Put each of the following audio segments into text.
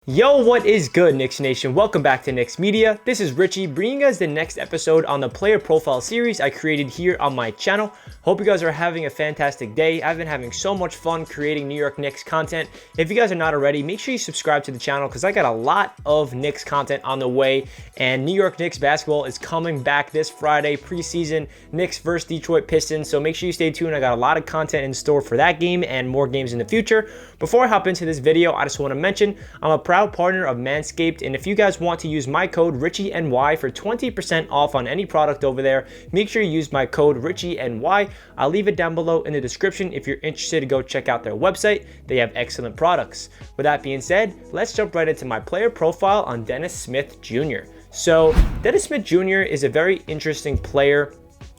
Yo, what is good, Knicks Nation? Welcome back to Knicks Media. This is Richie, bringing you guys the next episode on the player profile series I created here on my channel. Hope you guys are having a fantastic day. I've been having so much fun creating New York Knicks content. If you guys are not already, make sure you subscribe to the channel because I got a lot of Knicks content on the way, and New York Knicks basketball is coming back this Friday, preseason Knicks versus Detroit Pistons. So make sure you stay tuned. I got a lot of content in store for that game and more games in the future. Before I hop into this video, I just want to mention I'm a proud partner of Manscaped, and if you guys want to use my code RichieNY for 20% off on any product over there, make sure you use my code RichieNY. I'll leave it down below in the description if you're interested to go check out their website. They have excellent products. With that being said, let's jump right into my player profile on Dennis Smith Jr. So Dennis Smith Jr. is a very interesting player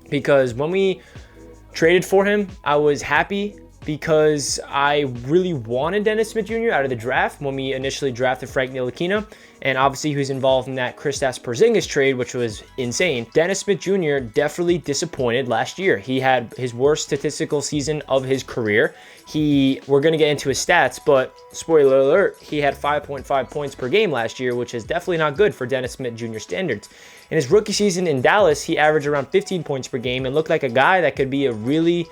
because when we traded for him, I was happy because I really wanted Dennis Smith Jr. out of the draft when we initially drafted Frank Ntilikina, and obviously he was involved in that Kristaps Porzingis trade, which was insane. Dennis Smith Jr. definitely disappointed last year. He had his worst statistical season of his career. We're going to get into his stats, but spoiler alert, he had 5.5 points per game last year, which is definitely not good for Dennis Smith Jr. standards. In his rookie season in Dallas, he averaged around 15 points per game and looked like a guy that could be a really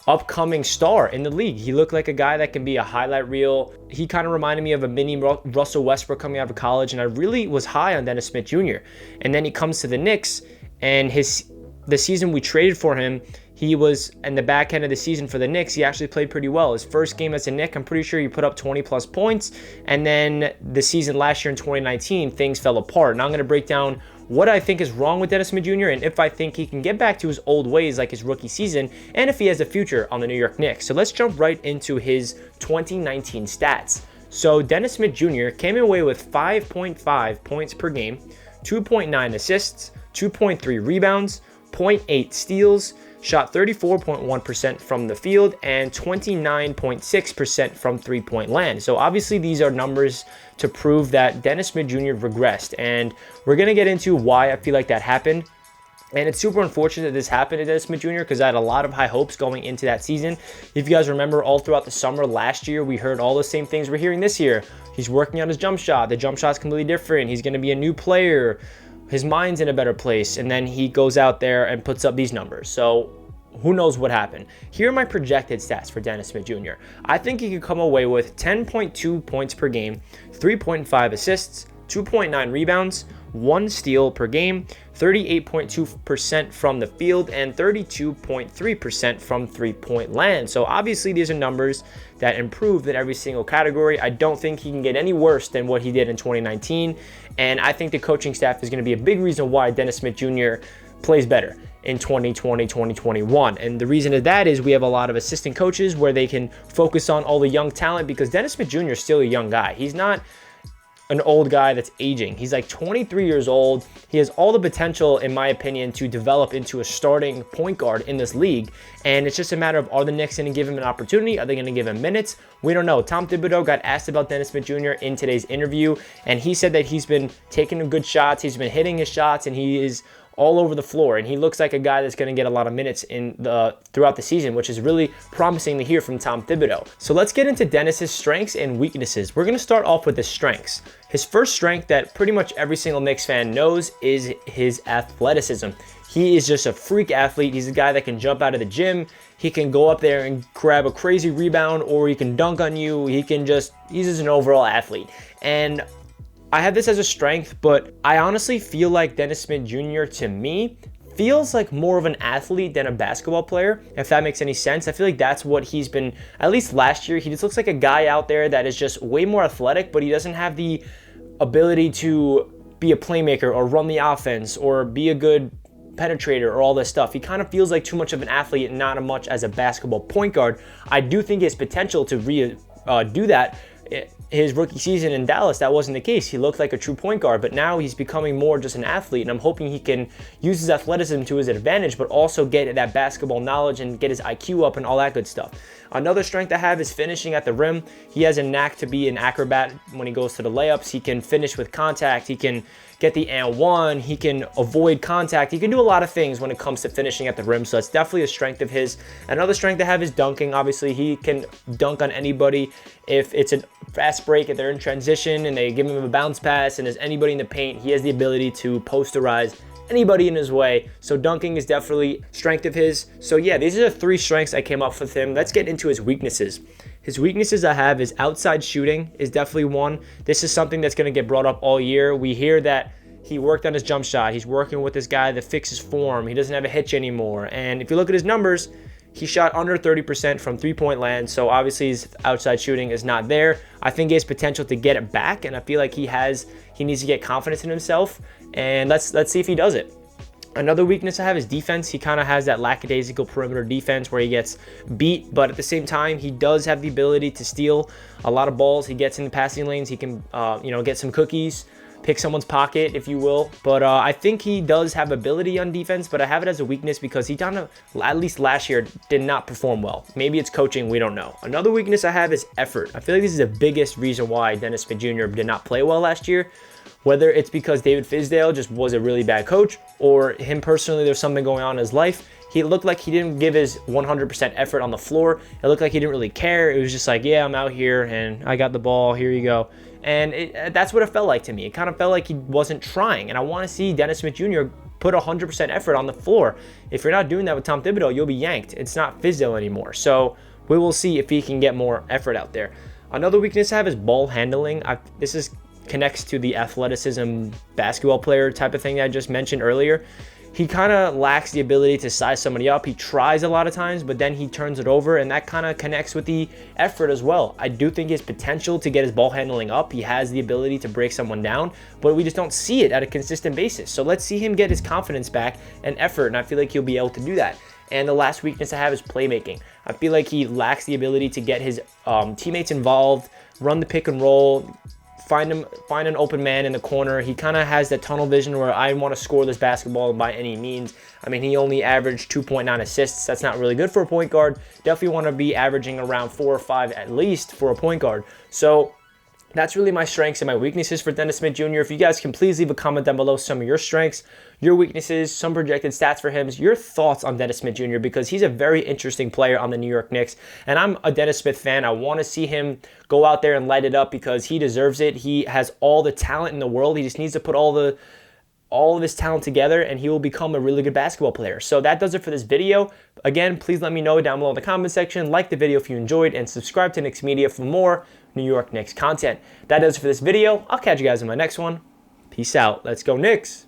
upcoming star in the league. He looked like a guy that can be a highlight reel. He kind of reminded me of a mini Russell Westbrook coming out of college, and I really was high on Dennis Smith Jr. And then he comes to the Knicks, and the season we traded for him, he was in the back end of the season for the Knicks. He actually played pretty well. His first game as a Knick, I'm pretty sure he put up 20 plus points. And then the season last year in 2019, things fell apart. And I'm going to break down what I think is wrong with Dennis Smith Jr. and if I think he can get back to his old ways like his rookie season, and if he has a future on the New York Knicks. So let's jump right into his 2019 stats. So Dennis Smith Jr. came away with 5.5 points per game, 2.9 assists, 2.3 rebounds, 0.8 steals, shot 34.1% from the field, and 29.6% from three-point land. So obviously these are numbers to prove that Dennis Smith Jr. regressed, and we're going to get into why I feel like that happened. And it's super unfortunate that this happened to Dennis Smith Jr. because I had a lot of high hopes going into that season. If you guys remember, all throughout the summer last year, we heard all the same things we're hearing this year. He's working on his jump shot. The jump shot's completely different. He's going to be a new player. His mind's in a better place, and then he goes out there and puts up these numbers. So who knows what happened? Here are my projected stats for Dennis Smith Jr. I think he could come away with 10.2 points per game, 3.5 assists, 2.9 rebounds, 1 steal per game, 38.2% from the field, and 32.3% from three-point land. So obviously these are numbers that improved in every single category. I don't think he can get any worse than what he did in 2019, and I think the coaching staff is going to be a big reason why Dennis Smith Jr. plays better in 2020, 2021. And the reason of that is we have a lot of assistant coaches where they can focus on all the young talent, because Dennis Smith Jr. is still a young guy. He's not an old guy that's aging. He's like 23 years old. He has all the potential, in my opinion, to develop into a starting point guard in this league. And it's just a matter of, are the Knicks going to give him an opportunity? Are they going to give him minutes? We don't know. Tom Thibodeau got asked about Dennis Smith Jr. in today's interview, and he said that he's been taking good shots. He's been hitting his shots, and he is all over the floor, and he looks like a guy that's going to get a lot of minutes throughout the season, which is really promising to hear from Tom Thibodeau. So let's get into Dennis's strengths and weaknesses. We're going to start off with his strengths. His first strength that pretty much every single Knicks fan knows is his athleticism. He is just a freak athlete. He's a guy that can jump out of the gym. He can go up there and grab a crazy rebound, or he can dunk on you. He's just an overall athlete. And I have this as a strength, but I honestly feel like Dennis Smith Jr. to me feels like more of an athlete than a basketball player, if that makes any sense. I feel like that's what he's been, at least last year. He just looks like a guy out there that is just way more athletic, but he doesn't have the ability to be a playmaker or run the offense or be a good penetrator or all this stuff. He kind of feels like too much of an athlete and not as much as a basketball point guard. I do think he has potential to do that. His rookie season in Dallas, that wasn't the case. He looked like a true point guard, but now he's becoming more just an athlete, and I'm hoping he can use his athleticism to his advantage, but also get that basketball knowledge and get his IQ up and all that good stuff. Another strength I have is finishing at the rim. He has a knack to be an acrobat when he goes to the layups. He can finish with contact. He can get the and one. He can avoid contact. He can do a lot of things when it comes to finishing at the rim. So that's definitely a strength of his. Another strength I have is dunking. Obviously, he can dunk on anybody. If it's a fast break, if they're in transition and they give him a bounce pass and there's anybody in the paint, he has the ability to posterize anybody in his way. So dunking is definitely strength of his. So yeah, these are the 3 strengths I came up with him. Let's get into his weaknesses. His weaknesses I have is outside shooting is definitely one. This is something that's going to get brought up all year. We hear that he worked on his jump shot. He's working with this guy that fixes form. He doesn't have a hitch anymore. And if you look at his numbers, he shot under 30% from three-point land, so obviously his outside shooting is not there. I think he has potential to get it back, and I feel like he needs to get confidence in himself, and let's see if he does it. Another weakness I have is defense. He kind of has that lackadaisical perimeter defense where he gets beat, but at the same time, he does have the ability to steal a lot of balls. He gets in the passing lanes. He can, get some cookies, pick someone's pocket, if you will. But I think he does have ability on defense, but I have it as a weakness because he at least last year, did not perform well. Maybe it's coaching, we don't know. Another weakness I have is effort. I feel like this is the biggest reason why Dennis Smith Jr. did not play well last year. Whether it's because David Fizdale just was a really bad coach or him personally, there's something going on in his life. He looked like he didn't give his 100% effort on the floor. It looked like he didn't really care. It was just like, yeah, I'm out here and I got the ball. Here you go. And that's what it felt like to me. It kind of felt like he wasn't trying. And I want to see Dennis Smith Jr. put 100% effort on the floor. If you're not doing that with Tom Thibodeau, you'll be yanked. It's not Fizdale anymore. So we will see if he can get more effort out there. Another weakness I have is ball handling. This connects to the athleticism basketball player type of thing that I just mentioned earlier. He kind of lacks the ability to size somebody up. He tries a lot of times, but then he turns it over, and that kind of connects with the effort as well. I do think his potential to get his ball handling up. He has the ability to break someone down, but we just don't see it at a consistent basis. So let's see him get his confidence back and effort, and I feel like he'll be able to do that. And the last weakness I have is playmaking. I feel like he lacks the ability to get his teammates involved, run the pick and roll, find an open man in the corner. He kind of has that tunnel vision where I want to score this basketball by any means. I mean, he only averaged 2.9 assists. That's not really good for a point guard. Definitely want to be averaging around 4 or 5 at least for a point guard. So that's really my strengths and my weaknesses for Dennis Smith Jr. If you guys can please leave a comment down below some of your strengths, your weaknesses, some projected stats for him, your thoughts on Dennis Smith Jr. because he's a very interesting player on the New York Knicks. And I'm a Dennis Smith fan. I want to see him go out there and light it up because he deserves it. He has all the talent in the world. He just needs to put all of his talent together and he will become a really good basketball player. So that does it for this video. Again, please let me know down below in the comment section. Like the video if you enjoyed and subscribe to Knicks Media for more New York Knicks content. That does it for this video. I'll catch you guys in my next one. Peace out. Let's go Knicks.